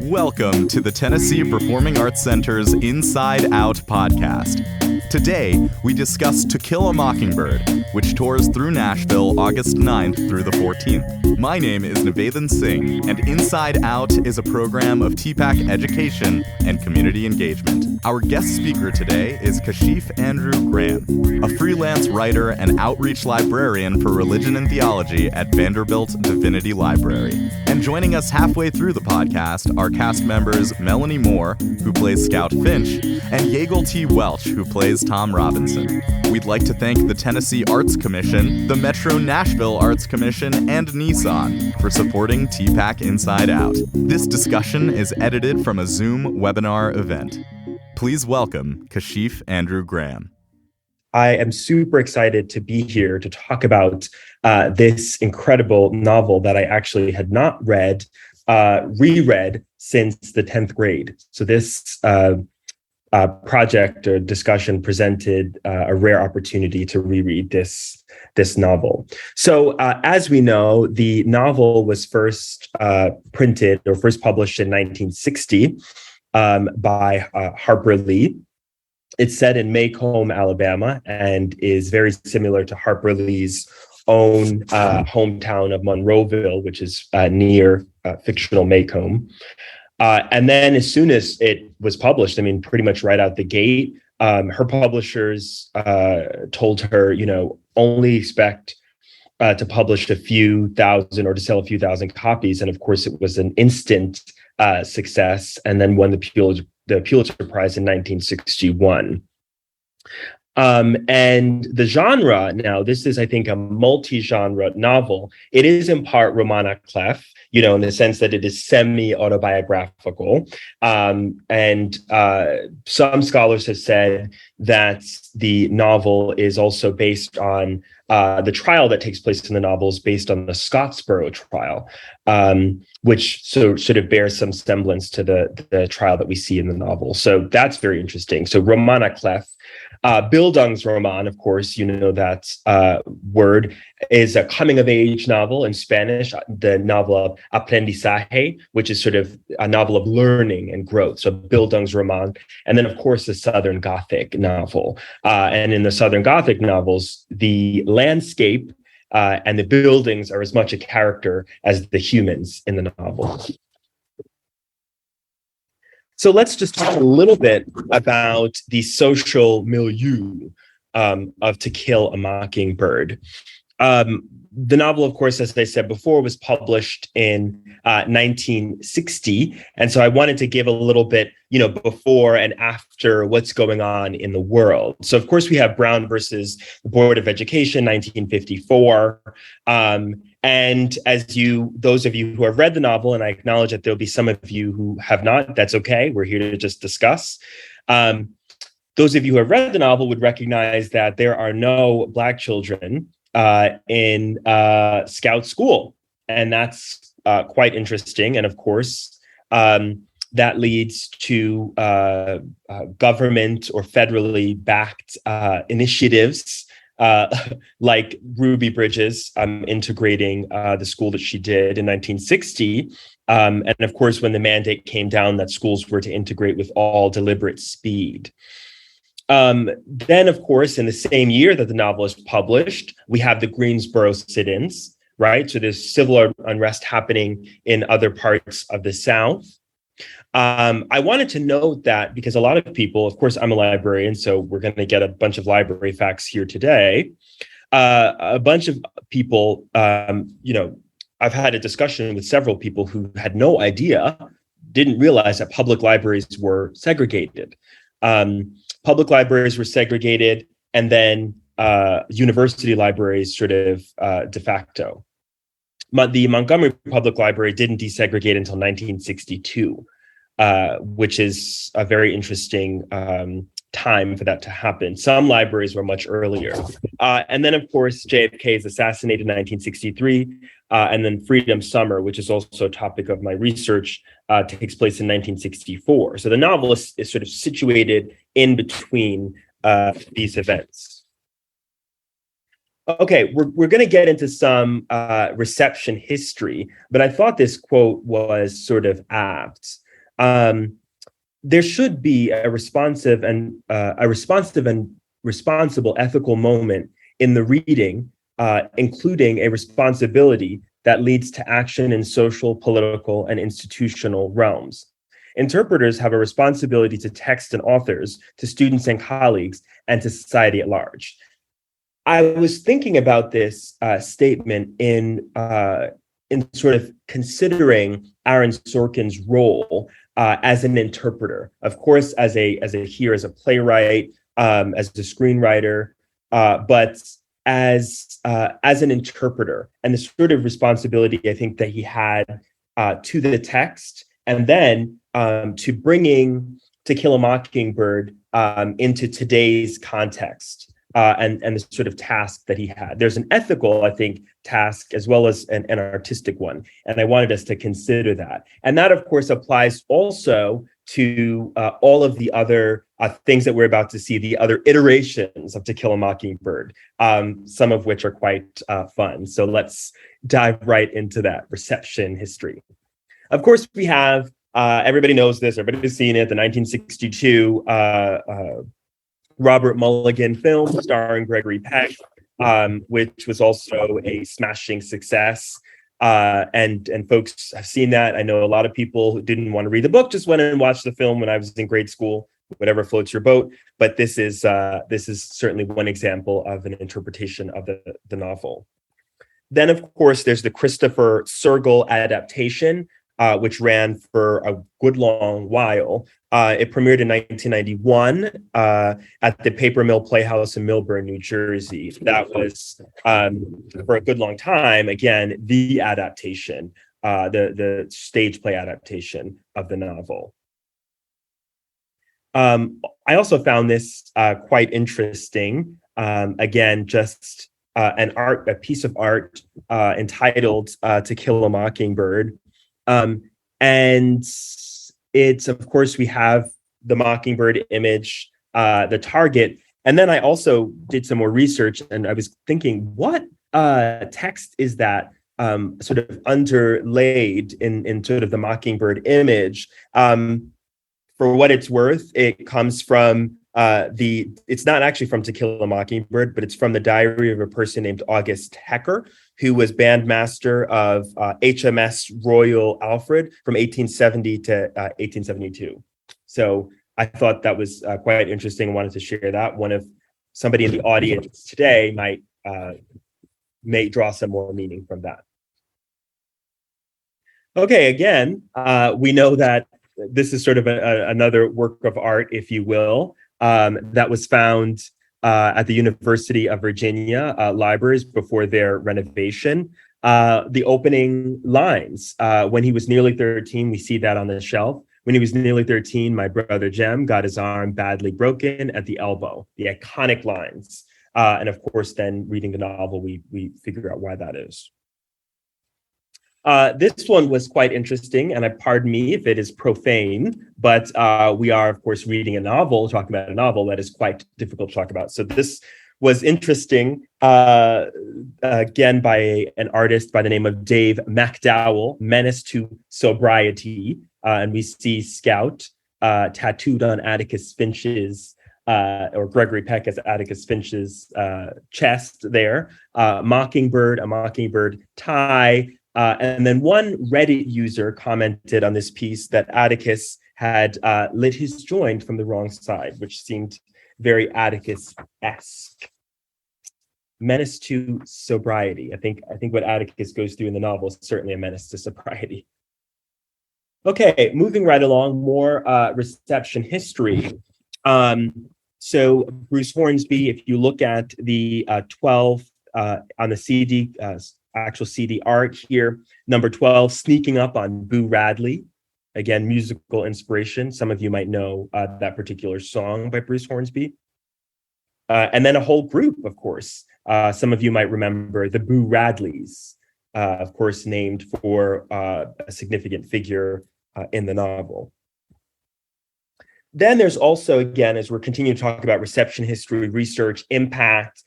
Welcome to the Tennessee Performing Arts Center's Inside Out Podcast. Today, we discuss To Kill a Mockingbird, which tours through Nashville August 9th through the 14th. My name is Nivedhan Singh, and Inside Out is a program of TPAC education and community engagement. Our guest speaker today is Kashif Andrew Graham, a freelance writer and outreach librarian for Religion and Theology at Vanderbilt Divinity Library. And joining us halfway through the podcast are cast members Melanie Moore, who plays Scout Finch, and Yaegel T. Welch, who plays Tom Robinson. We'd like to thank the Tennessee Arts Commission, the Metro Nashville Arts Commission, and Nissan for supporting TPAC Inside Out. This discussion is edited from a Zoom webinar event. Please welcome Kashif Andrew Graham. I am super excited to be here to talk about this incredible novel that I actually had not reread since the 10th grade. So this project or discussion presented a rare opportunity to reread this novel. So as we know, the novel was first printed or first published in 1960 by Harper Lee. It's set in Macomb, Alabama, and is very similar to Harper Lee's own hometown of Monroeville, which is near fictional Macomb. And then as soon as it was published, pretty much right out the gate, her publishers told her, only expect to publish a few thousand or to sell a few thousand copies. And of course, it was an instant success, and then won the Pulitzer Prize in 1961. And the genre, now, this is, I think, a multi-genre novel. It is in part roman à clef, in the sense that it is semi-autobiographical. And some scholars have said that the novel is also based on the trial that takes place in the novel is based on the Scottsboro trial, which sort of bears some semblance to the trial that we see in the novel. So that's very interesting. So roman à clef. Bildungsroman, of course, that word, is a coming-of-age novel in Spanish, the novel of aprendizaje, which is sort of a novel of learning and growth, so Bildungsroman. And then, of course, the Southern Gothic novel. And in the Southern Gothic novels, the landscape and the buildings are as much a character as the humans in the novel. So let's just talk a little bit about the social milieu of To Kill a Mockingbird. The novel, of course, as I said before, was published in 1960. And so I wanted to give a little bit, before and after what's going on in the world. So, of course, we have Brown versus the Board of Education, 1954. And those of you who have read the novel, and I acknowledge that there'll be some of you who have not, that's okay. We're here to just discuss. Those of you who have read the novel would recognize that there are no Black children in Scout school. And that's quite interesting. And of course, that leads to government or federally backed initiatives like Ruby Bridges integrating the school that she did in 1960. And of course, when the mandate came down that schools were to integrate with all deliberate speed. Then, of course, in the same year that the novel is published, we have the Greensboro sit-ins, right? So there's civil unrest happening in other parts of the South. I wanted to note that because a lot of people, of course, I'm a librarian, so we're going to get a bunch of library facts here today. A bunch of people, I've had a discussion with several people who had no idea, didn't realize that public libraries were segregated. Public libraries were segregated, and then university libraries sort of de facto. The Montgomery Public Library didn't desegregate until 1962, which is a very interesting time for that to happen. Some libraries were much earlier. And then, of course, JFK is assassinated in 1963, and then Freedom Summer, which is also a topic of my research, takes place in 1964. So the novel is sort of situated in between these events. Okay, we're going to get into some reception history, but I thought this quote was sort of apt. There should be a responsive and responsible ethical moment in the reading, including a responsibility that leads to action in social, political, and institutional realms. Interpreters have a responsibility to text and authors, to students and colleagues, and to society at large. I was thinking about this statement in sort of considering Aaron Sorkin's role as an interpreter. Of course, as a playwright, as a screenwriter, but as an interpreter, and the sort of responsibility I think that he had to the text, and then to bringing To Kill a Mockingbird into today's context. And the sort of task that he had. There's an ethical, I think, task as well as an artistic one. And I wanted us to consider that. And that, of course, applies also to all of the other things that we're about to see, the other iterations of To Kill a Mockingbird, some of which are quite fun. So let's dive right into that reception history. Of course, we have, everybody knows this, everybody's seen it, the 1962 Robert Mulligan film starring Gregory Peck, which was also a smashing success. And folks have seen that. I know a lot of people who didn't want to read the book just went and watched the film when I was in grade school, whatever floats your boat. But this is certainly one example of an interpretation of the novel. Then, of course, there's the Christopher Sergel adaptation, which ran for a good long while. It premiered in 1991 at the Paper Mill Playhouse in Millburn, New Jersey. That was, for a good long time, again, the adaptation, the stage play adaptation of the novel. I also found this quite interesting. Again, just a piece of art entitled To Kill a Mockingbird. And it's, of course, we have the mockingbird image, the target. And then I also did some more research and I was thinking, what text is that sort of underlaid in sort of the mockingbird image? For what it's worth, it comes from it's not actually from To Kill a Mockingbird, but it's from the diary of a person named August Hecker, who was bandmaster of HMS Royal Alfred from 1870 to 1872. So I thought that was quite interesting. I wanted to share that. Somebody in the audience today may draw some more meaning from that. Okay, again, we know that this is sort of another work of art, if you will, that was found at the University of Virginia libraries before their renovation. The opening lines, when he was nearly 13, we see that on the shelf. When he was nearly 13, my brother Jem got his arm badly broken at the elbow, the iconic lines. And of course, then reading the novel, we figure out why that is. This one was quite interesting, and pardon me if it is profane, but we are, of course, reading a novel, talking about a novel that is quite difficult to talk about. So this was interesting, again, by an artist by the name of Dave McDowell, Menace to Sobriety. And we see Scout tattooed on Atticus Finch's, or Gregory Peck as Atticus Finch's chest there. Mockingbird, a mockingbird tie. And then one Reddit user commented on this piece that Atticus had lit his joint from the wrong side, which seemed very Atticus-esque. Menace to sobriety. I think what Atticus goes through in the novel is certainly a menace to sobriety. Okay, moving right along, more reception history. So Bruce Hornsby, if you look at the 12 on the CD, actual CD art here, number 12, sneaking up on Boo Radley. Again, musical inspiration. Some of you might know that particular song by Bruce Hornsby. And then a whole group, of course. Some of you might remember the Boo Radleys, of course, named for a significant figure in the novel. Then there's also, again, as we're continuing to talk about reception history, research, impact,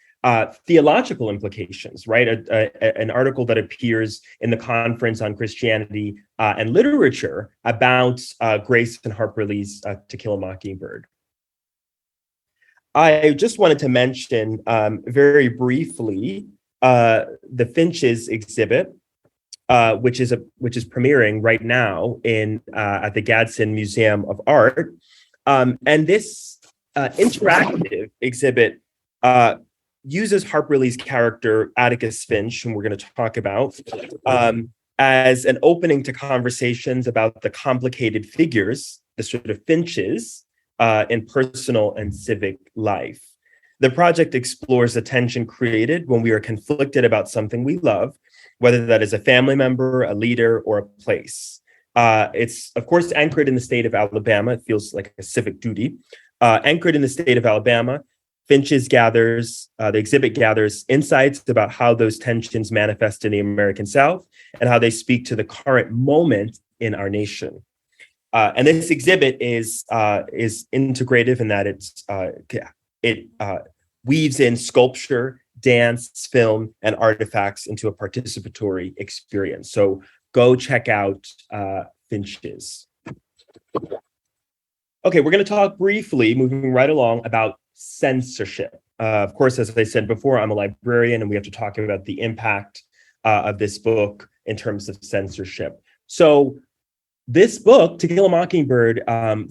theological implications, right? An article that appears in the Conference on Christianity and Literature about Grace and Harper Lee's To Kill a Mockingbird. I just wanted to mention very briefly the Finch's exhibit, which is premiering right now at the Gadsden Museum of Art, and this interactive exhibit uses Harper Lee's character Atticus Finch, whom we're going to talk about, as an opening to conversations about the complicated figures, the sort of Finches, in personal and civic life. The project explores the tension created when we are conflicted about something we love, whether that is a family member, a leader, or a place. It's, of course, anchored in the state of Alabama. It feels like a civic duty. Anchored in the state of Alabama, the exhibit gathers insights about how those tensions manifest in the American South and how they speak to the current moment in our nation. And this exhibit is integrative in that it weaves in sculpture, dance, film, and artifacts into a participatory experience. So go check out Finch's. Okay, we're going to talk briefly, moving right along, about censorship. Of course, as I said before, I'm a librarian, and we have to talk about the impact of this book in terms of censorship. So this book, To Kill a Mockingbird,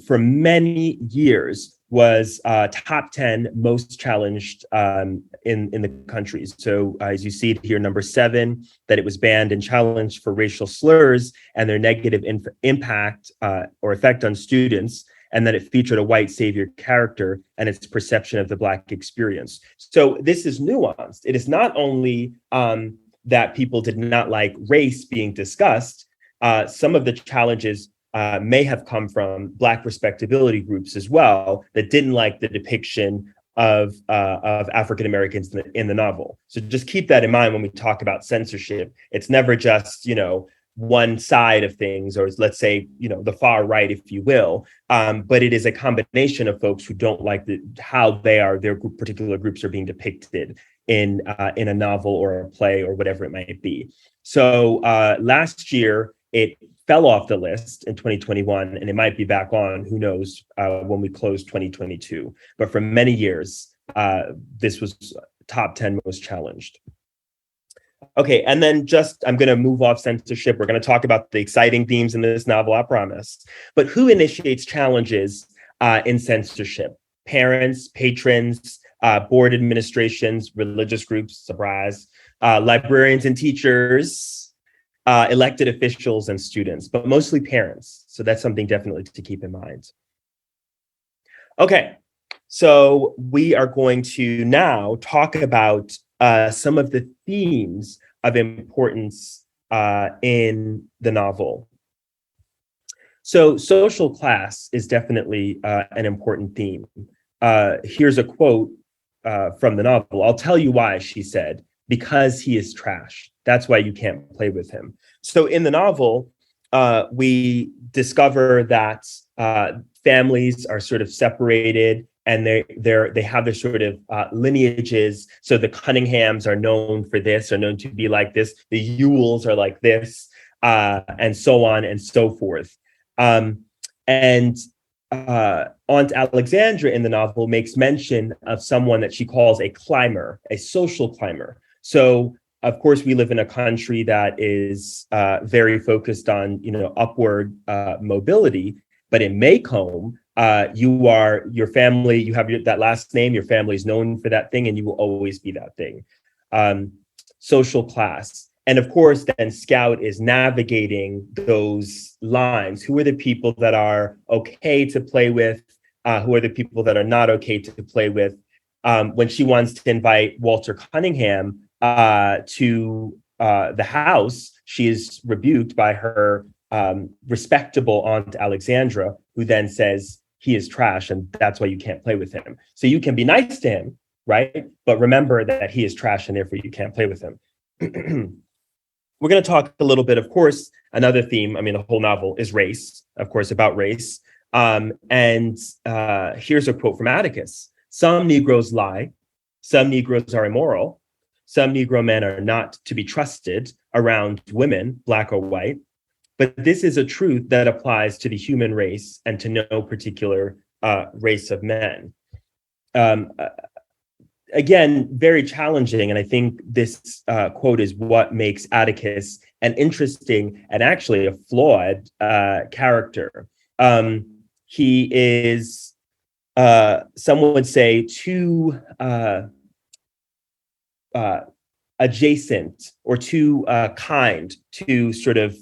for many years was top 10 most challenged in the country. So as you see it here, number 7, that it was banned and challenged for racial slurs and their negative impact or effect on students, and that it featured a white savior character and its perception of the Black experience. So this is nuanced. It is not only that people did not like race being discussed. Some of the challenges may have come from Black respectability groups as well that didn't like the depiction of African Americans in the novel. So just keep that in mind when we talk about censorship. It's never just, one side of things, or let's say, the far right, if you will. But it is a combination of folks who don't like how their particular groups are being depicted in a novel or a play or whatever it might be. So last year, it fell off the list in 2021, and it might be back on, who knows, when we close 2022. But for many years, this was top 10 most challenged. Okay, and then I'm going to move off censorship. We're going to talk about the exciting themes in this novel, I promise. But who initiates challenges in censorship? Parents, patrons, board administrations, religious groups, surprise, librarians and teachers, elected officials and students, but mostly parents. So that's something definitely to keep in mind. Okay, so we are going to now talk about some of the themes of importance in the novel. So social class is definitely an important theme. Here's a quote from the novel. "I'll tell you why," she said, "because he is trash. That's why you can't play with him." So in the novel, we discover that families are sort of separated, and they have their sort of lineages. So the Cunninghams are known for this, are known to be like this. The Ewells are like this, and so on and so forth. And Aunt Alexandra in the novel makes mention of someone that she calls a climber, a social climber. So of course, we live in a country that is very focused on, upward mobility. But in Maycomb, your family, you have that last name, your family is known for that thing, and you will always be that thing. Social class. And of course, then Scout is navigating those lines. Who are the people that are okay to play with? Who are the people that are not okay to play with? When she wants to invite Walter Cunningham to the house, she is rebuked by her respectable Aunt Alexandra, who then says he is trash and that's why you can't play with him. So you can be nice to him, right? But remember that he is trash and therefore you can't play with him. We're going to talk a little bit, of course, another theme, the whole novel is race, of course, about race. And here's a quote from Atticus. "Some Negroes lie, Some Negroes are immoral. Some Negro men are not to be trusted around women, Black or white. But this is a truth that applies to the human race and to no particular race of men. Again, very challenging. And I think this quote is what makes Atticus an interesting and actually a flawed character. He is, some would say, too adjacent or too kind to sort of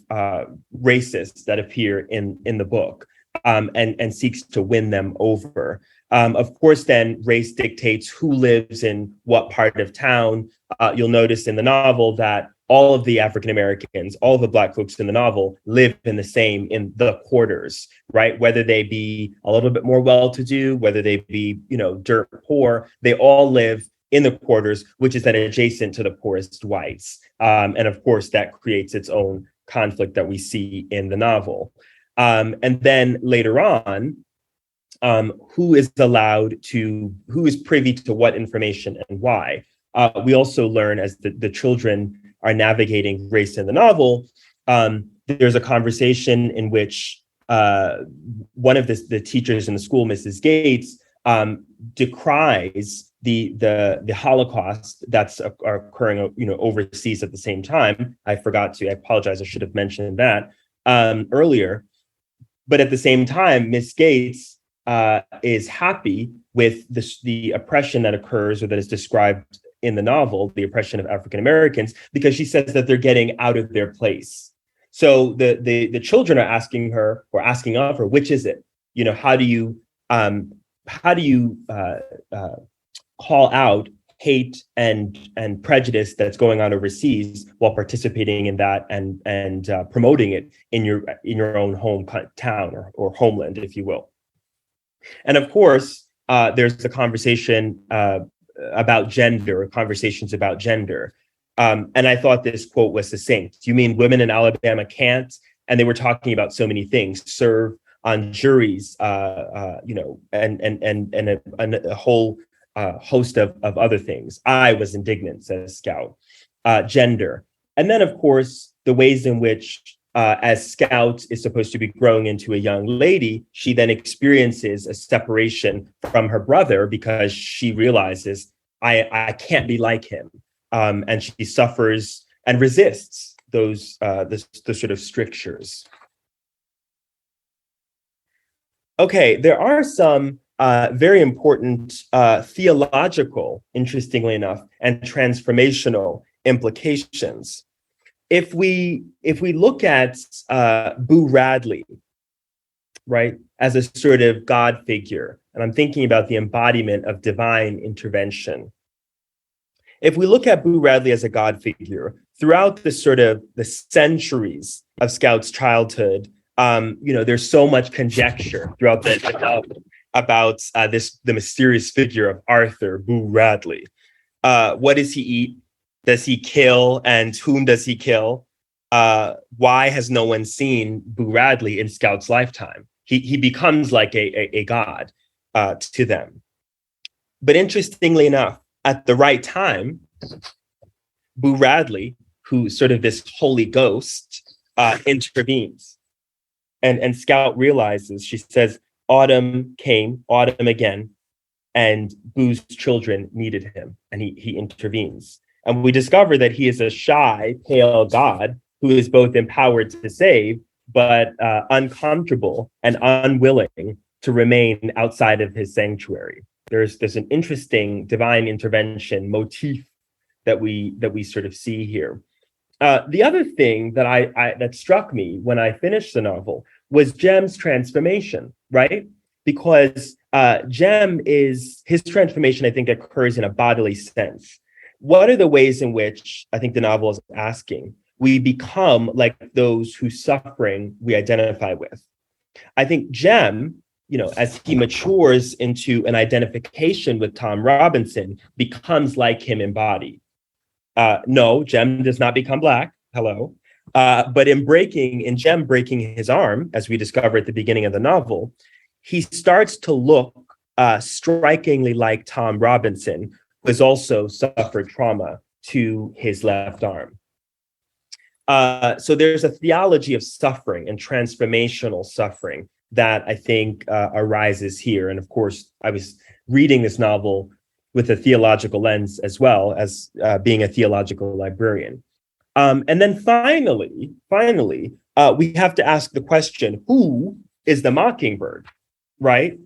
racists that appear in the book, and seeks to win them over. Of course, then race dictates who lives in what part of town. You'll notice in the novel that all of the African Americans, all of the Black folks in the novel live in the quarters, right? Whether they be a little bit more well-to-do, whether they be, dirt poor, they all live in the quarters, which is then adjacent to the poorest whites. And of course, that creates its own conflict that we see in the novel. And then later on, who is privy to what information and why? We also learn as the children are navigating race in the novel, there's a conversation in which one of the teachers in the school, Mrs. Gates, decries the Holocaust that's occurring, overseas at the same time. I apologize, I should have mentioned that earlier. But at the same time, Miss Gates is happy with the oppression that occurs, or that is described in the novel, the oppression of African Americans, because she says that they're getting out of their place. So the children are asking her, or asking of her, which is it? How do you call out hate and prejudice that's going on overseas while participating in that and promoting it in your own hometown or homeland, if you will. And of course, there's the conversation about gender, conversations about gender. And I thought this quote was succinct. You mean women in Alabama can't? And they were talking about so many things: serve on juries, and a whole host of other things. I was indignant, says Scout. Gender. And then, of course, the ways in which, as Scout is supposed to be growing into a young lady, she then experiences a separation from her brother because she realizes, I can't be like him. And she suffers and resists those the sort of strictures. Okay, there are some very important theological, interestingly enough, and transformational implications. If we look at Boo Radley, right, as a sort of God figure, and I'm thinking about the embodiment of divine intervention. If we look at Boo Radley as a God figure, throughout the centuries of Scout's childhood, there's so much conjecture throughout the novel about the mysterious figure of Arthur Boo Radley. What does he eat? Does he kill? And whom does he kill? Why has no one seen Boo Radley in Scout's lifetime? He becomes like a god to them. But interestingly enough, at the right time, Boo Radley, who's sort of this holy ghost, intervenes. And Scout realizes, she says, autumn came, autumn again, and Boo's children needed him, and he intervenes. And we discover that he is a shy, pale god who is both empowered to save, but uncomfortable and unwilling to remain outside of his sanctuary. There's an interesting divine intervention motif that we sort of see here. The other thing that that struck me when I finished the novel was Jem's transformation, right? Because his transformation, I think, occurs in a bodily sense. What are the ways in which, I think the novel is asking, we become like those whose suffering we identify with? I think Jem, as he matures into an identification with Tom Robinson, becomes like him in body. No, Jem does not become Black. Hello. But in Jem breaking his arm, as we discover at the beginning of the novel, he starts to look strikingly like Tom Robinson, has also suffered trauma to his left arm. So there's a theology of suffering and transformational suffering that I think arises here. And of course, I was reading this novel with a theological lens as well as being a theological librarian. And then finally, we have to ask the question, who is the mockingbird, right?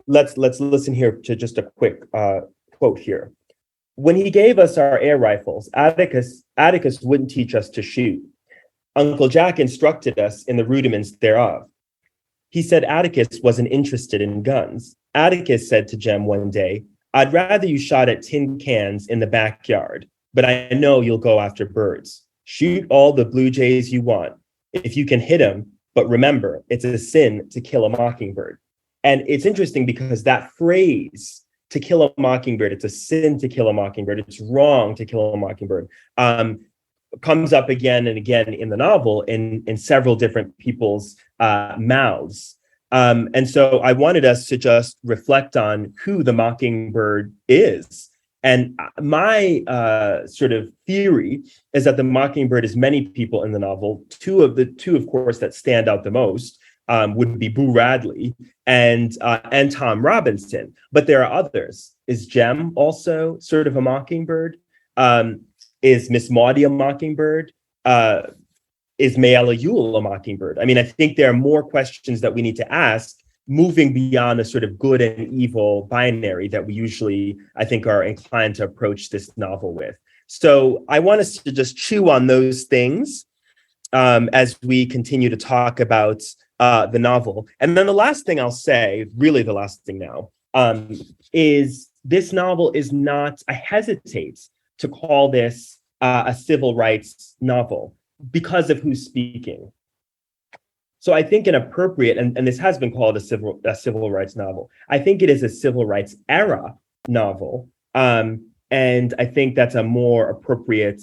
Let's listen here to just a quick quote here. When he gave us our air rifles, Atticus wouldn't teach us to shoot. Uncle Jack instructed us in the rudiments thereof. He said Atticus wasn't interested in guns. Atticus said to Jem one day, I'd rather you shot at tin cans in the backyard, but I know you'll go after birds. Shoot all the blue jays you want, if you can hit them, but remember, it's a sin to kill a mockingbird. And it's interesting because that phrase, to kill a mockingbird, it's a sin to kill a mockingbird, it's wrong to kill a mockingbird, comes up again and again in the novel in several different people's mouths. And so I wanted us to just reflect on who the mockingbird is. And my sort of theory is that the mockingbird is many people in the novel. Two, of course, that stand out the most would be Boo Radley and Tom Robinson. But there are others. Is Jem also sort of a mockingbird? Is Miss Maudie a mockingbird? Is Mayella Ewell a mockingbird? I mean, I think there are more questions that we need to ask, moving beyond a sort of good and evil binary that we usually, I think, are inclined to approach this novel with. So I want us to just chew on those things as we continue to talk about the novel. And then the last thing I'll say, really the last thing now, is this novel is not, I hesitate to call this a civil rights novel because of who's speaking. So I think an appropriate, and this has been called a civil rights novel, I think it is a civil rights era novel. And I think that's a more appropriate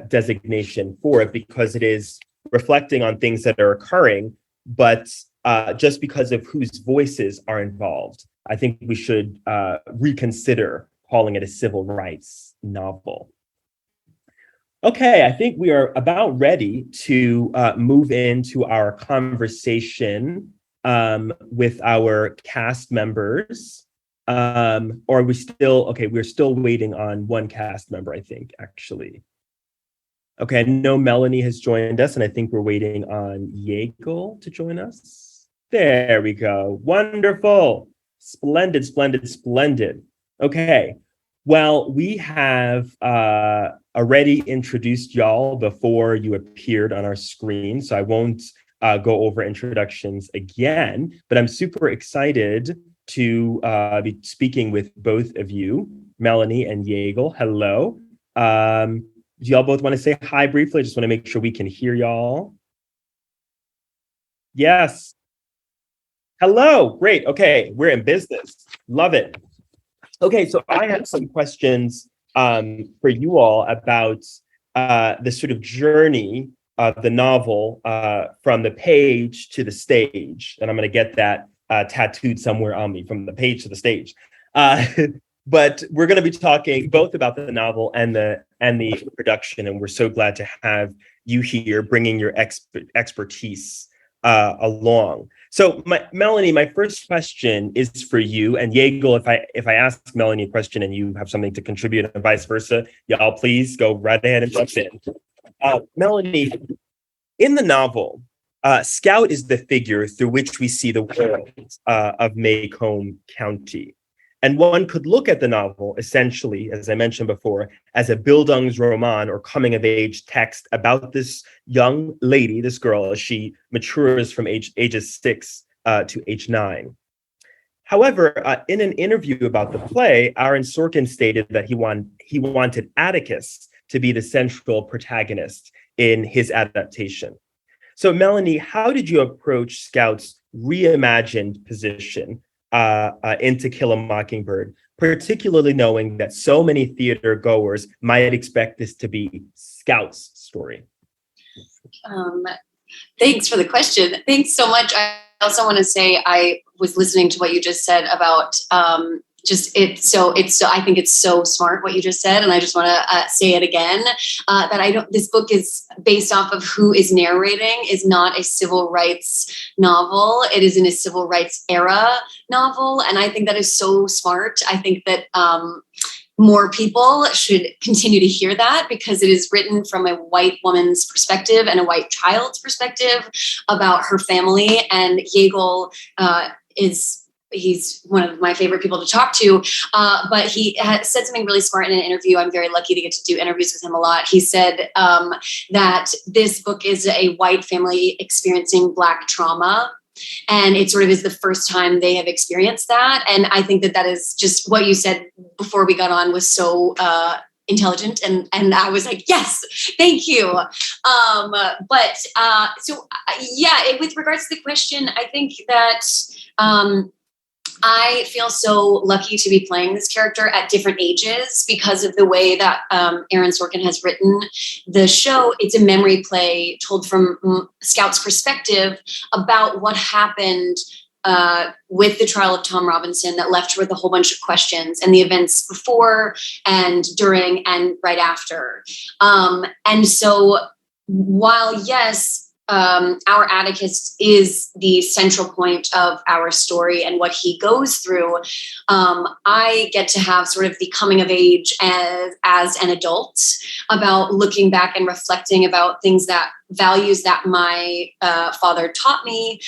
designation for it because it is reflecting on things that are occurring, but just because of whose voices are involved, I think we should reconsider calling it a civil rights novel. Okay, I think we are about ready to move into our conversation with our cast members. Or are we still, okay, we're still waiting on one cast member, I think, actually. Okay, I know Melanie has joined us, and I think we're waiting on Yaegel to join us. There we go. Wonderful. Splendid, splendid, splendid. Okay, well, we have already introduced y'all before you appeared on our screen, so I won't go over introductions again, but I'm super excited to be speaking with both of you, Melanie and Yaegel. Hello. Do y'all both want to say hi briefly? I just want to make sure we can hear y'all. Yes. Hello. Great. Okay. We're in business. Love it. Okay. So I have some questions for you all about the sort of journey of the novel from the page to the stage. And I'm going to get that tattooed somewhere on me, from the page to the stage. But we're going to be talking both about the novel and the production, and we're so glad to have you here, bringing your expertise along. So, Melanie, my first question is for you, and Yaegel. If I ask Melanie a question and you have something to contribute, and vice versa, y'all please go right ahead and jump in. Melanie, in the novel, Scout is the figure through which we see the world of Macomb County. And one could look at the novel, essentially, as I mentioned before, as a Bildungsroman or coming-of-age text about this young lady, this girl, as she matures from ages 6 to age 9. However, in an interview about the play, Aaron Sorkin stated that he wanted Atticus to be the central protagonist in his adaptation. So, Melanie, how did you approach Scout's reimagined position in To Kill a Mockingbird, particularly knowing that so many theater goers might expect this to be Scout's story? Thanks for the question. Thanks so much. I also want to say I was listening to what you just said about I think it's so smart what you just said, and I just want to say it again, that this book is based off of who is narrating is not a civil rights novel. It is in a civil rights era novel, and I think that is so smart. I think that more people should continue to hear that, because it is written from a white woman's perspective and a white child's perspective about her family. And Yaegel he's one of my favorite people to talk to, but he had said something really smart in an interview. I'm very lucky to get to do interviews with him a lot. He said that this book is a white family experiencing Black trauma. And it sort of is the first time they have experienced that. And I think that is just what you said before we got on was so intelligent. And I was like, yes, thank you. With regards to the question, I think that I feel so lucky to be playing this character at different ages because of the way that Aaron Sorkin has written the show. It's a memory play told from Scout's perspective about what happened with the trial of Tom Robinson that left her with a whole bunch of questions, and the events before and during and right after. And so while, yes, our Atticus is the central point of our story and what he goes through, I get to have sort of the coming of age as an adult about looking back and reflecting about values that my father taught me,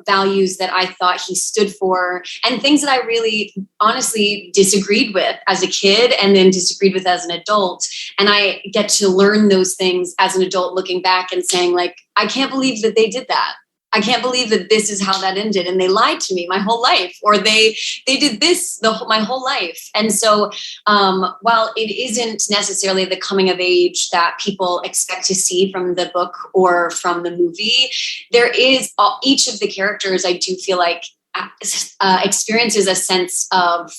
values that I thought he stood for, and things that I really honestly disagreed with as a kid and then disagreed with as an adult. And I get to learn those things as an adult, looking back and saying, like, I can't believe that they did that. I can't believe that this is how that ended. And they lied to me my whole life, or they did this my whole life. And so while it isn't necessarily the coming of age that people expect to see from the book or from the movie, there is each of the characters, I do feel like, experiences a sense of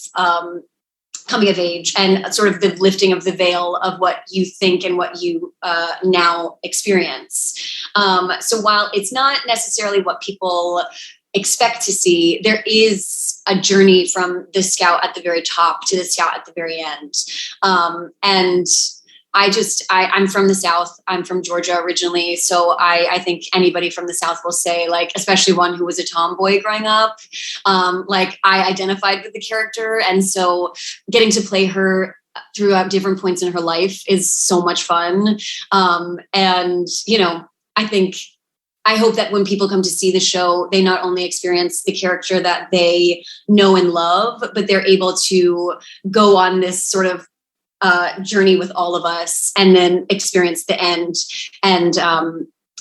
coming of age and sort of the lifting of the veil of what you think and what you now experience. So while it's not necessarily what people expect to see, there is a journey from the Scout at the very top to the Scout at the very end. And I'm from the South. I'm from Georgia originally. So I think anybody from the South will say, like, especially one who was a tomboy growing up, like, I identified with the character. And so getting to play her throughout different points in her life is so much fun. And, I hope that when people come to see the show, they not only experience the character that they know and love, but they're able to go on this sort of journey with all of us and then experience the end. And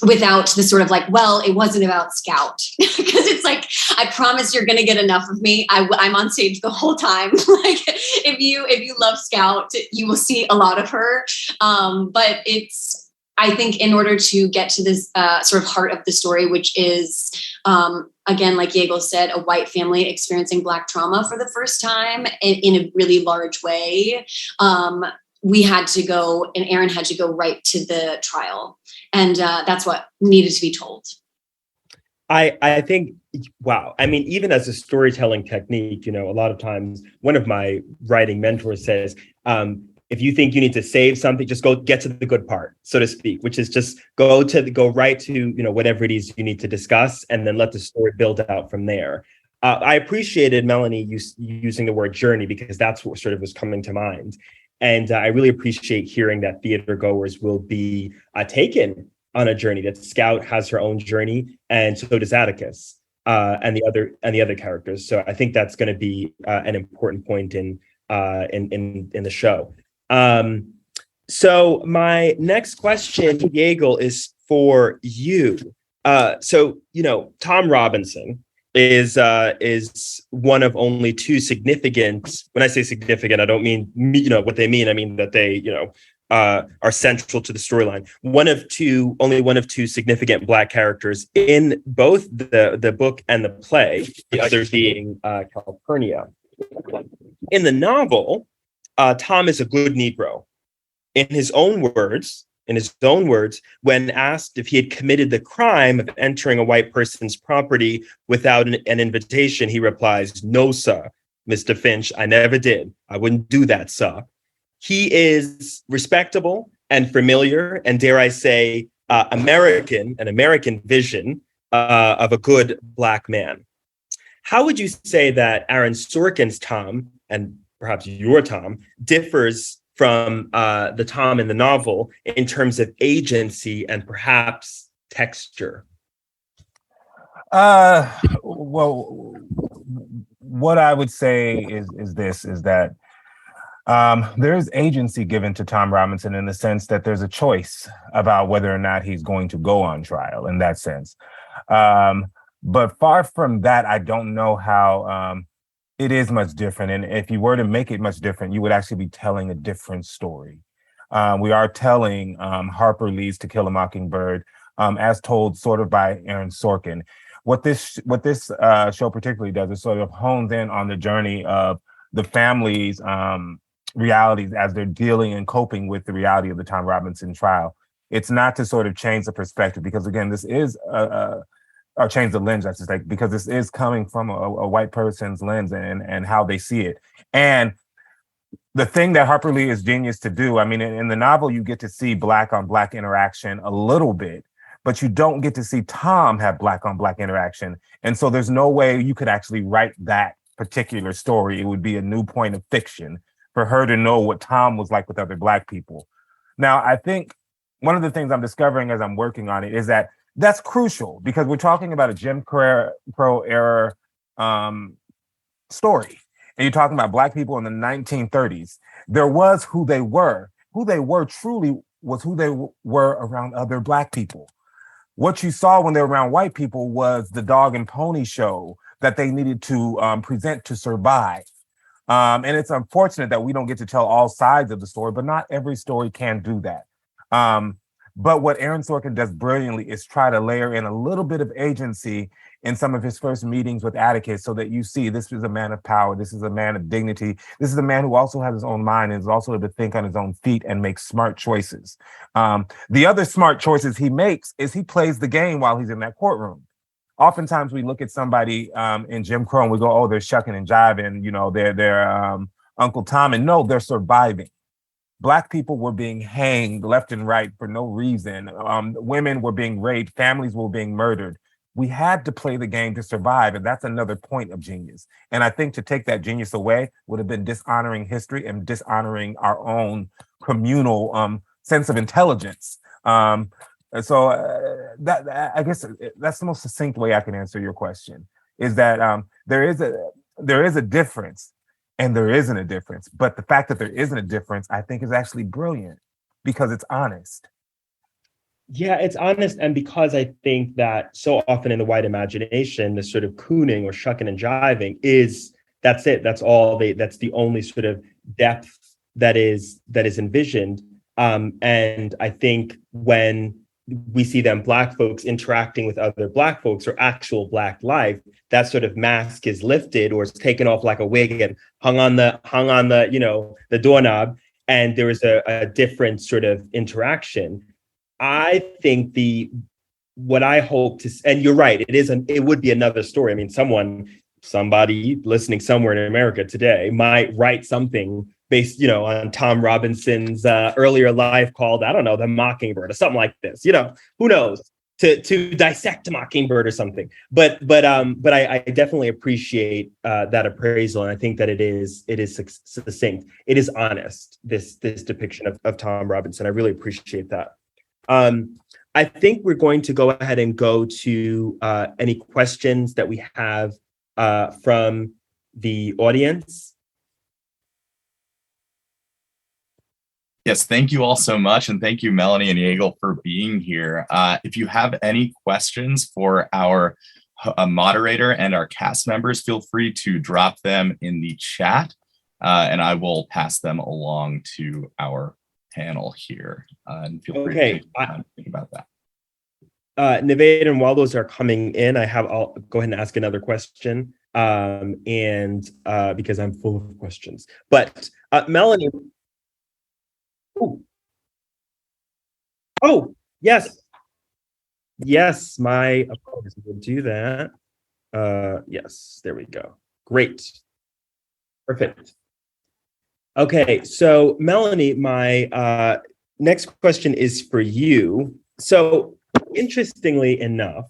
without the sort of like, well, it wasn't about Scout, because it's like, I promise you're going to get enough of me. I'm on stage the whole time. Like, if you love Scout, you will see a lot of her. But I think in order to get to this sort of heart of the story, which is, again, like Yaegel said, a white family experiencing Black trauma for the first time in a really large way, we had to go, and Aaron had to go right to the trial. And that's what needed to be told. I think, wow. I mean, even as a storytelling technique, a lot of times one of my writing mentors says, if you think you need to save something, just go get to the good part, so to speak, which is just go right to, whatever it is you need to discuss, and then let the story build out from there. I appreciated Melanie using the word journey, because that's what sort of was coming to mind. And I really appreciate hearing that theater goers will be taken on a journey, that Scout has her own journey, and so does Atticus and the other characters. So I think that's going to be an important point in the show. So my next question, Yaegel, is for you. So Tom Robinson is one of only two significant. When I say significant, I don't mean what they mean. I mean that they are central to the storyline. Only one of two significant Black characters in both the book and the play. The other being Calpurnia. In the novel, Tom is a good Negro. In his own words, in his own words, when asked if he had committed the crime of entering a white person's property without an invitation, he replies, "No, sir, Mr. Finch, I never did. I wouldn't do that, sir." He is respectable and familiar, and dare I say, an American vision of a good Black man. How would you say that Aaron Sorkin's Tom, and perhaps your Tom, differs from the Tom in the novel in terms of agency and perhaps texture? Well, what I would say is that there's agency given to Tom Robinson in the sense that there's a choice about whether or not he's going to go on trial in that sense. But far from that, I don't know how it is much different. And if you were to make it much different, you would actually be telling a different story. We are telling Harper Lee's To Kill a Mockingbird as told sort of by Aaron Sorkin. What this show particularly does is sort of hones in on the journey of the family's realities as they're dealing and coping with the reality of the Tom Robinson trial. It's not to sort of change the perspective, because again, this is or change the lens, I should say, because this is coming from a white person's lens and how they see it. And the thing that Harper Lee is genius to do, I mean, in the novel, you get to see Black on Black interaction a little bit, but you don't get to see Tom have Black on Black interaction. And so there's no way you could actually write that particular story. It would be a new point of fiction for her to know what Tom was like with other Black people. Now, I think one of the things I'm discovering as I'm working on it is that that's crucial, because we're talking about a Jim Crow era story. And you're talking about Black people in the 1930s. There was who they were. Who they were truly was who they were around other Black people. What you saw when they were around white people was the dog and pony show that they needed to present to survive. And it's unfortunate that we don't get to tell all sides of the story, but not every story can do that. But what Aaron Sorkin does brilliantly is try to layer in a little bit of agency in some of his first meetings with Atticus, so that you see this is a man of power, this is a man of dignity, this is a man who also has his own mind and is also able to think on his own feet and make smart choices. The other smart choices he makes is he plays the game while he's in that courtroom. Oftentimes we look at somebody in Jim Crow and we go, oh, they're shucking and jiving, you know, they're Uncle Tom, and no, they're surviving. Black people were being hanged left and right for no reason. Women were being raped. Families were being murdered. We had to play the game to survive. And that's another point of genius. And I think to take that genius away would have been dishonoring history and dishonoring our own communal sense of intelligence. So that I guess that's the most succinct way I can answer your question, is that there is a difference. And there isn't a difference. But the fact that there isn't a difference, I think, is actually brilliant, because it's honest. Yeah, it's honest. And because I think that so often in the white imagination, this sort of cooning or shucking and jiving that's it. That's all that's the only sort of depth that is envisioned. And I think when we see them Black folks interacting with other Black folks or actual Black life, that sort of mask is lifted or is taken off like a wig and hung on the you know, the doorknob, and there is a different sort of interaction. I think what I hope to, and you're right, it would be another story. I mean, somebody listening somewhere in America today might write something based, you know, on Tom Robinson's earlier life called, I don't know, The Mockingbird or something like this, you know, who knows, to dissect a mockingbird or something. But I definitely appreciate that appraisal. And I think that it is succinct. It is honest, this depiction of Tom Robinson. I really appreciate that. I think we're going to go ahead and go to any questions that we have from the audience. Yes, thank you all so much. And thank you, Melanie and Yaegel, for being here. If you have any questions for our moderator and our cast members, feel free to drop them in the chat, and I will pass them along to our panel here. And feel free to think about that. Nivedhan, while those are coming in, I'll go ahead and ask another question, and because I'm full of questions. But Melanie. Ooh. Oh, yes. Yes, my apologies. We'll do that. Yes, there we go. Great. Perfect. Okay, so Melanie, my next question is for you. So interestingly enough,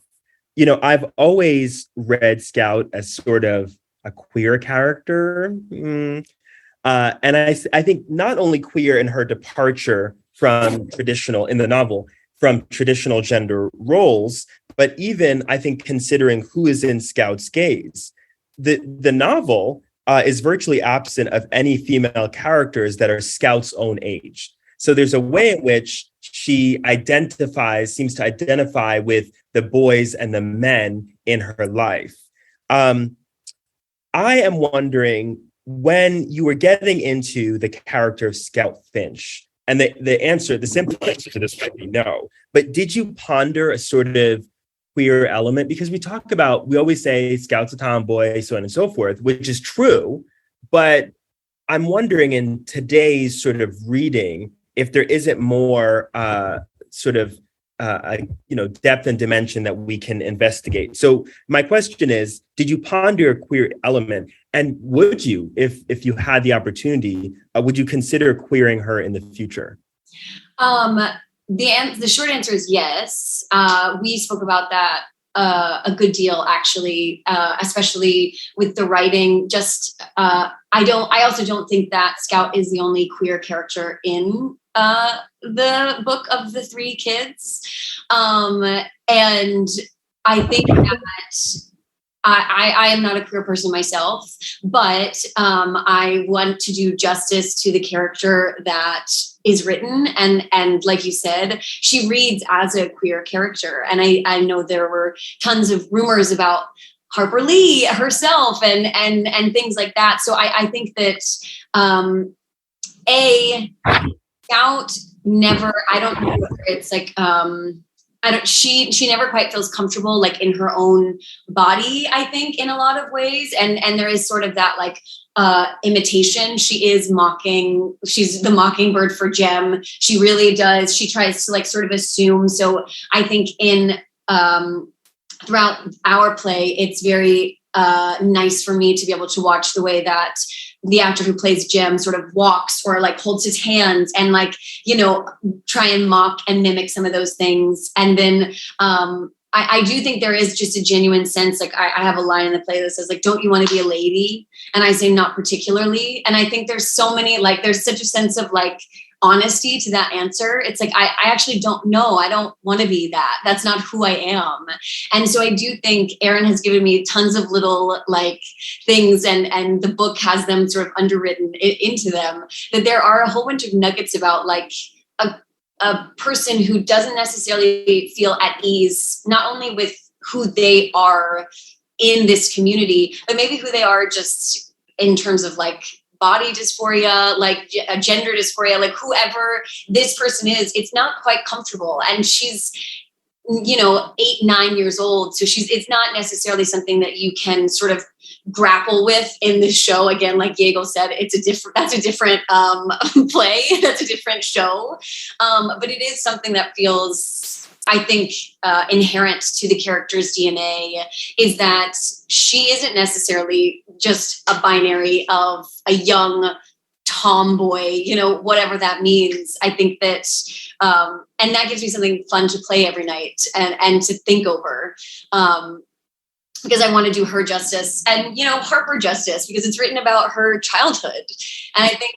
I've always read Scout as sort of a queer character. And I think not only queer in her departure from in the novel, from traditional gender roles, but even I think considering who is in Scout's gaze. The novel is virtually absent of any female characters that are Scout's own age. So there's a way in which she seems to identify with the boys and the men in her life. I am wondering, when you were getting into the character of Scout Finch, and the simple answer to this might be no, but did you ponder a sort of queer element? Because we always say Scout's a tomboy, so on and so forth, which is true. But I'm wondering, in today's sort of reading, if there isn't more depth and dimension that we can investigate. So my question is, did you ponder a queer element? And would you, if you had the opportunity, would you consider queering her in the future? The short answer is yes. We spoke about that a good deal, actually, especially with the writing. I also don't think that Scout is the only queer character in the book of the three kids. And I think that I am not a queer person myself, but I want to do justice to the character that is written. And like you said, she reads as a queer character. And I know there were tons of rumors about Harper Lee herself and things like that. So I think that Scout never, I don't know whether it's like, she never quite feels comfortable like in her own body, I think, in a lot of ways. And there is sort of that like imitation. She's the mockingbird for Jem. She really does. She tries to like sort of assume. So I think throughout our play, it's very nice for me to be able to watch the way that the actor who plays Jem sort of walks or like holds his hands and like, try and mock and mimic some of those things. And then I do think there is just a genuine sense, like I have a line in the play that says like, don't you want to be a lady? And I say not particularly. And I think there's there's such a sense of like honesty to that answer. It's like, I actually don't know. I don't want to be that. That's not who I am. And so I do think Aaron has given me tons of little like things and the book has them sort of underwritten into them, that there are a whole bunch of nuggets about like a person who doesn't necessarily feel at ease, not only with who they are in this community, but maybe who they are just in terms of like body dysphoria, like gender dysphoria, like whoever this person is, it's not quite comfortable. And she's, 8, 9 years old. So it's not necessarily something that you can sort of grapple with in this show. Again, like Yaegel said, that's a different play. That's a different show. But it is something that feels, I think, inherent to the character's DNA, is that she isn't necessarily just a binary of a young tomboy, whatever that means. I think that, and that gives me something fun to play every night and to think over, because I want to do her justice and, Harper justice, because it's written about her childhood. And I think,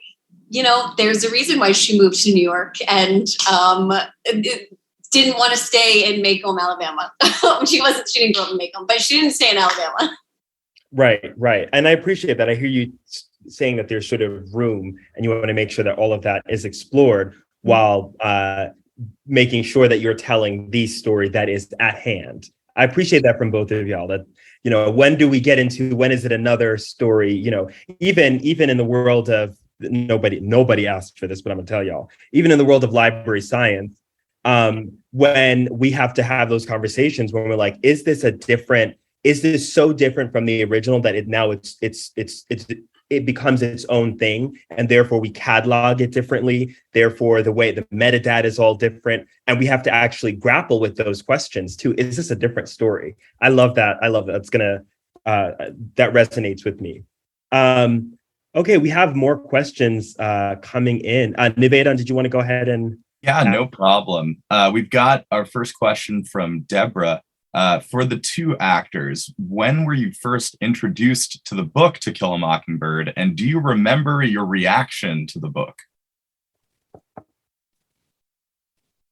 there's a reason why she moved to New York and didn't want to stay in Macomb, Alabama. She didn't grow up in Macomb, but she didn't stay in Alabama. Right. And I appreciate that. I hear you saying that there's sort of room and you want to make sure that all of that is explored while making sure that you're telling the story that is at hand. I appreciate that from both of y'all, that, when do we get into, when is it another story? Even in the world of, nobody asked for this, but I'm gonna tell y'all, even in the world of library science, when we have to have those conversations when we're like, is this so different from the original that it's it becomes its own thing, and therefore we catalog it differently. Therefore, the way the metadata is all different, and we have to actually grapple with those questions too. Is this a different story? I love that. It's gonna that resonates with me. Okay, we have more questions coming in. Nivedhan, did you want to go ahead and? Yeah, no problem. We've got our first question from Deborah. For the two actors, when were you first introduced to the book To Kill a Mockingbird, and do you remember your reaction to the book?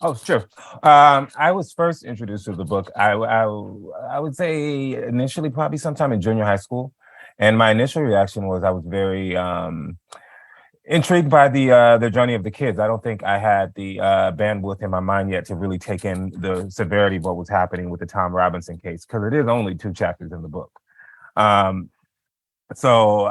Oh, sure. I was first introduced to the book, I would say initially probably sometime in junior high school. And my initial reaction was I was very intrigued by the journey of the kids. I don't think I had the bandwidth in my mind yet to really take in the severity of what was happening with the Tom Robinson case, because it is only 2 chapters in the book. So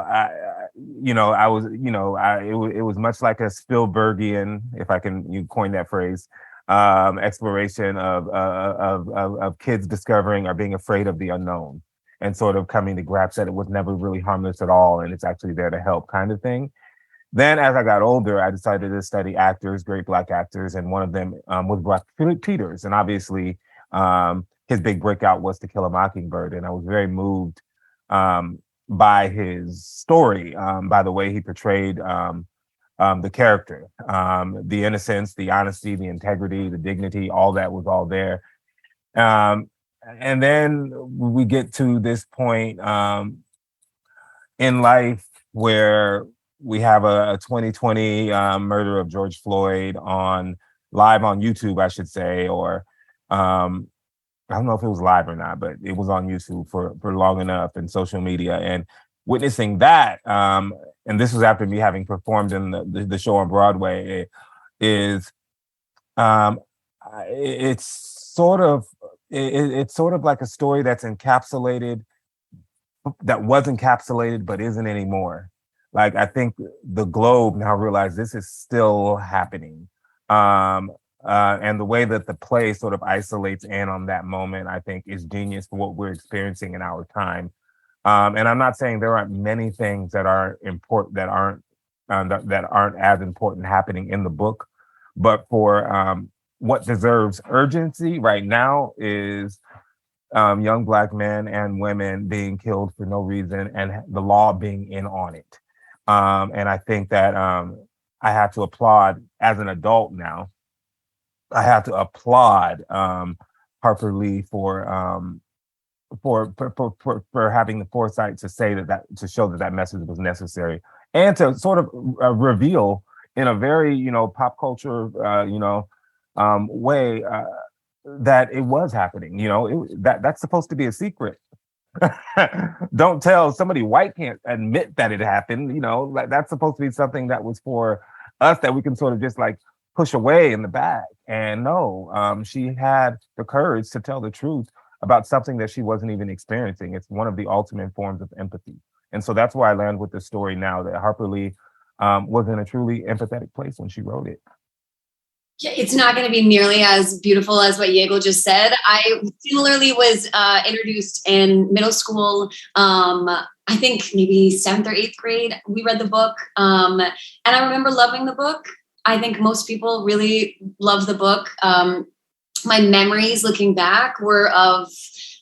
it was much like a Spielbergian, if I can coin that phrase, exploration of kids discovering or being afraid of the unknown and sort of coming to grasp that it was never really harmless at all and it's actually there to help, kind of thing. Then as I got older, I decided to study actors, great Black actors, and one of them was Brock Peters. And obviously his big breakout was To Kill a Mockingbird. And I was very moved by his story, by the way he portrayed the character, the innocence, the honesty, the integrity, the dignity, all that was all there. And then we get to this point in life where we have a 2020 murder of George Floyd live on YouTube, I should say, or I don't know if it was live or not, but it was on YouTube for long enough in social media, and witnessing that, and this was after me having performed in the show on Broadway, it's sort of like a story that's encapsulated, that was encapsulated but isn't anymore. Like, I think the globe now realizes this is still happening. And the way that the play sort of isolates in on that moment, I think, is genius for what we're experiencing in our time. And I'm not saying there aren't many things that are important, that aren't as important happening in the book, but for what deserves urgency right now is young Black men and women being killed for no reason and the law being in on it. And I think that I have to applaud, as an adult now, I have to applaud Harper Lee for having the foresight to say that to show that message was necessary, and to sort of reveal in a very pop culture way that it was happening. That's supposed to be a secret. Don't tell somebody white can't admit that it happened. That's supposed to be something that was for us, that we can sort of just like push away in the bag. And no, she had the courage to tell the truth about something that she wasn't even experiencing. It's one of the ultimate forms of empathy. And so that's where I land with the story now, that Harper Lee was in a truly empathetic place when she wrote it. Yeah, it's not going to be nearly as beautiful as what Yaegel just said. I similarly was introduced in middle school. I think maybe 7th or 8th grade, we read the book. And I remember loving the book. I think most people really love the book. My memories looking back were of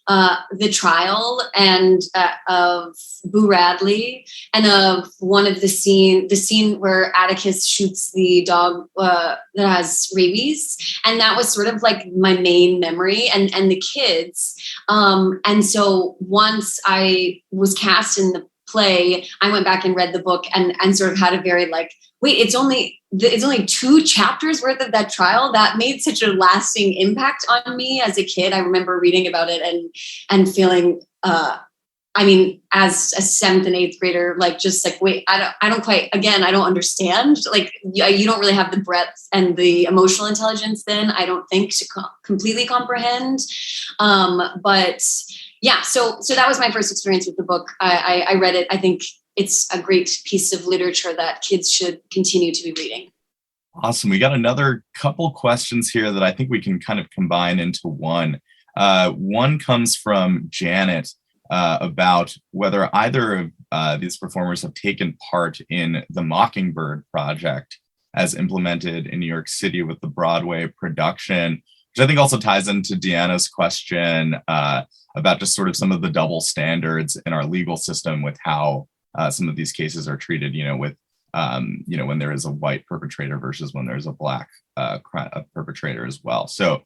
the trial and of Boo Radley, and of one of the scene where Atticus shoots the dog that has rabies. And that was sort of like my main memory, and the kids. And so once I was cast in the play, I went back and read the book and sort of had a very like, wait, it's only 2 chapters worth of that trial. That made such a lasting impact on me as a kid. I remember reading about it and feeling, as a 7th and 8th grader, like, just like, wait, I don't understand. Like, you don't really have the breadth and the emotional intelligence then, I don't think, to completely comprehend. But yeah, so that was my first experience with the book. I read it. I think it's a great piece of literature that kids should continue to be reading. Awesome. We got another couple questions here that I think we can kind of combine into one. One comes from Janet about whether either of these performers have taken part in the Mockingbird project as implemented in New York City with the Broadway production, which I think also ties into Deanna's question about just sort of some of the double standards in our legal system with how some of these cases are treated, with, when there is a white perpetrator versus when there's a Black perpetrator as well. So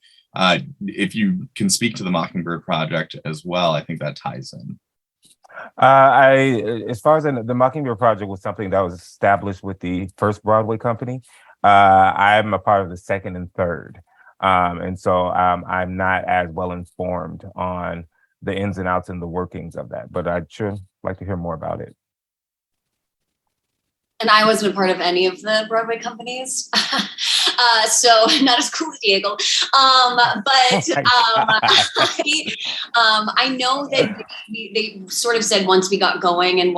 if you can speak to the Mockingbird project as well, I think that ties in. As far as the Mockingbird project was something that was established with the first Broadway company. I'm a part of the second and third. And so I'm not as well informed on the ins and outs and the workings of that, but I'd sure like to hear more about it. And I wasn't a part of any of the Broadway companies. So not as cool as Yaegel. I know that they sort of said once we got going and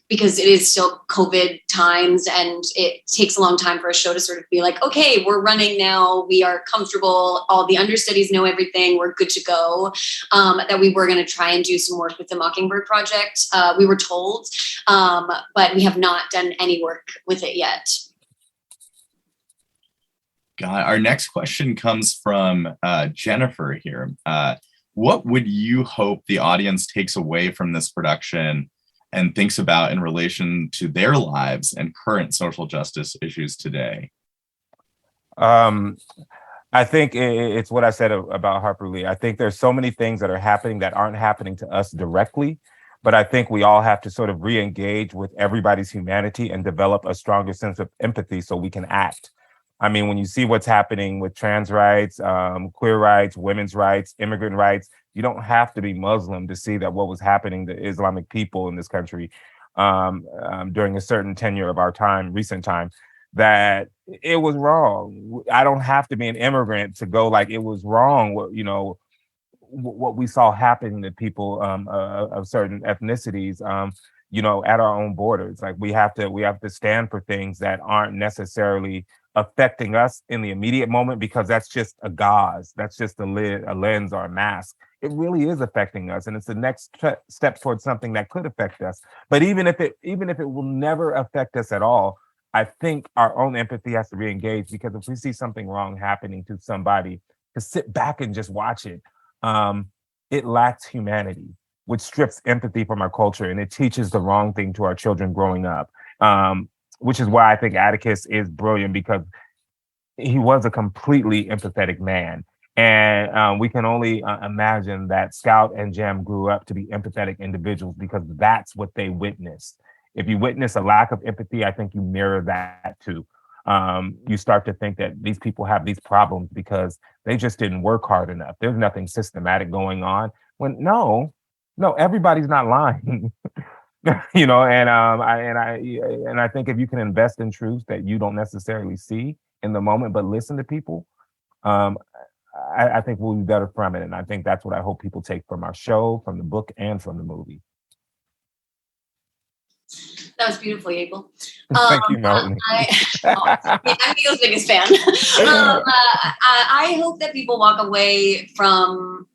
because it is still COVID times and it takes a long time for a show to sort of be like, okay, we're running now. We are comfortable. All the understudies know everything. We're good to go. That we were going to try and do some work with the Mockingbird project. We were told, but we have not done any work with it yet. Our next question comes from Jennifer here. What would you hope the audience takes away from this production and thinks about in relation to their lives and current social justice issues today? I think it's what I said about Harper Lee. I think there's so many things that are happening that aren't happening to us directly, but I think we all have to sort of re-engage with everybody's humanity and develop a stronger sense of empathy so we can act. I mean, when you see what's happening with trans rights, queer rights, women's rights, immigrant rights, you don't have to be Muslim to see that what was happening to Islamic people in this country during a certain tenure of our time, recent time, that it was wrong. I don't have to be an immigrant to go like it was wrong. What we saw happening to people of certain ethnicities, at our own borders. Like we have to stand for things that aren't necessarily affecting us in the immediate moment, because that's just a gauze, that's just a lens or a mask. It really is affecting us, and it's the next step towards something that could affect us. But even if it will never affect us at all, I think our own empathy has to re-engage, because if we see something wrong happening to somebody, to sit back and just watch it, it lacks humanity, which strips empathy from our culture, and it teaches the wrong thing to our children growing up. Which is why I think Atticus is brilliant, because he was a completely empathetic man. And we can only imagine that Scout and Jem grew up to be empathetic individuals, because that's what they witnessed. If you witness a lack of empathy, I think you mirror that too. You start to think that these people have these problems because they just didn't work hard enough. There's nothing systematic going on. When no, everybody's not lying. And I think if you can invest in truths that you don't necessarily see in the moment, but listen to people, I think we'll be better from it. And I think that's what I hope people take from our show, from the book, and from the movie. That was beautiful, Yaegel. Thank you, Melanie. I'm Yaegel's biggest fan. I hope that people walk away from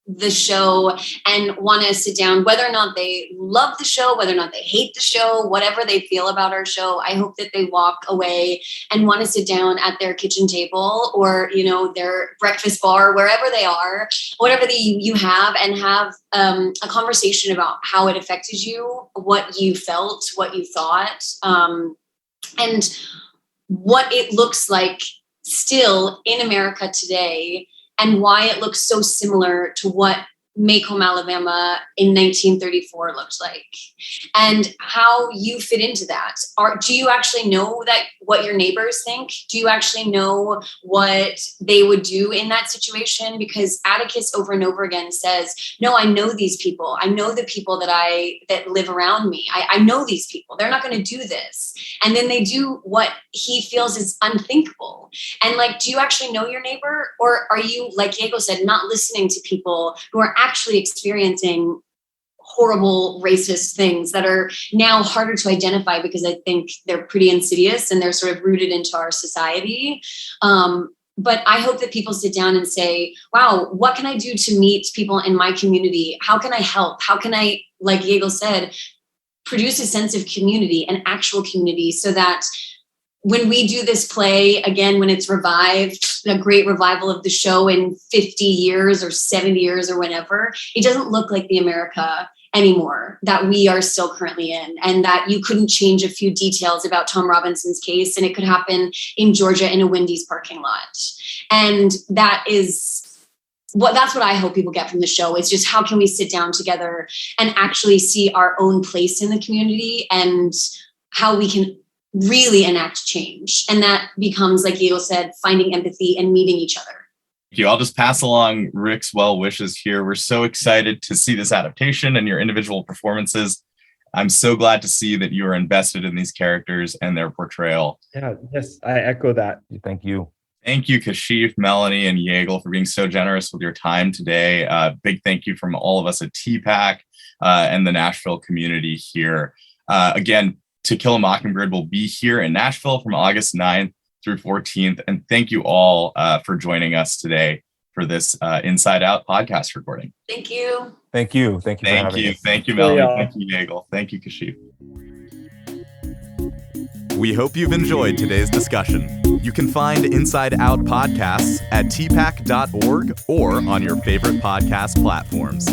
the show and want to sit down, whether or not they love the show, whether or not they hate the show, whatever they feel about our show. I hope that they walk away and want to sit down at their kitchen table or, their breakfast bar, wherever they are, whatever you have, and have a conversation about how it affected you, what you felt, what you thought, and what it looks like still in America today, and why it looks so similar to what Macomb, Alabama in 1934 looked like, and how you fit into that. Do you actually know that what your neighbors think? Do you actually know what they would do in that situation? Because Atticus over and over again says, no, I know these people. I know the people that live around me. I know these people. They're not going to do this. And then they do what he feels is unthinkable. And do you actually know your neighbor? Or are you, like Yaegel said, not listening to people who are actually experiencing horrible racist things that are now harder to identify because I think they're pretty insidious and they're sort of rooted into our society. But I hope that people sit down and say, wow, what can I do to meet people in my community? How can I help? How can I, like Yaegel said, produce a sense of community, an actual community, so that when we do this play again, when it's revived, a great revival of the show in 50 years or 70 years or whenever, it doesn't look like the America anymore that we are still currently in, and that you couldn't change a few details about Tom Robinson's case and it could happen in Georgia in a Wendy's parking lot. And that's what I hope people get from the show, is just how can we sit down together and actually see our own place in the community and how we can really enact change. And that becomes, like Yaegel said, finding empathy and meeting each other. Thank you. I'll just pass along Rick's well wishes here. We're so excited to see this adaptation and your individual performances. I'm so glad to see that you are invested in these characters and their portrayal. Yeah, yes, I echo that. Thank you. Thank you, Kashif, Melanie, and Yaegel, for being so generous with your time today. Big thank you from all of us at TPAC and the Nashville community here. Again, To Kill a Mockingbird will be here in Nashville from August 9th through 14th. And thank you all for joining us today for this Inside Out podcast recording. Thank you. Thank you. Thank you. Thank you. Thank you, Melanie. Thank you, Yaegel. Thank you, Kashif. We hope you've enjoyed today's discussion. You can find Inside Out podcasts at tpac.org or on your favorite podcast platforms.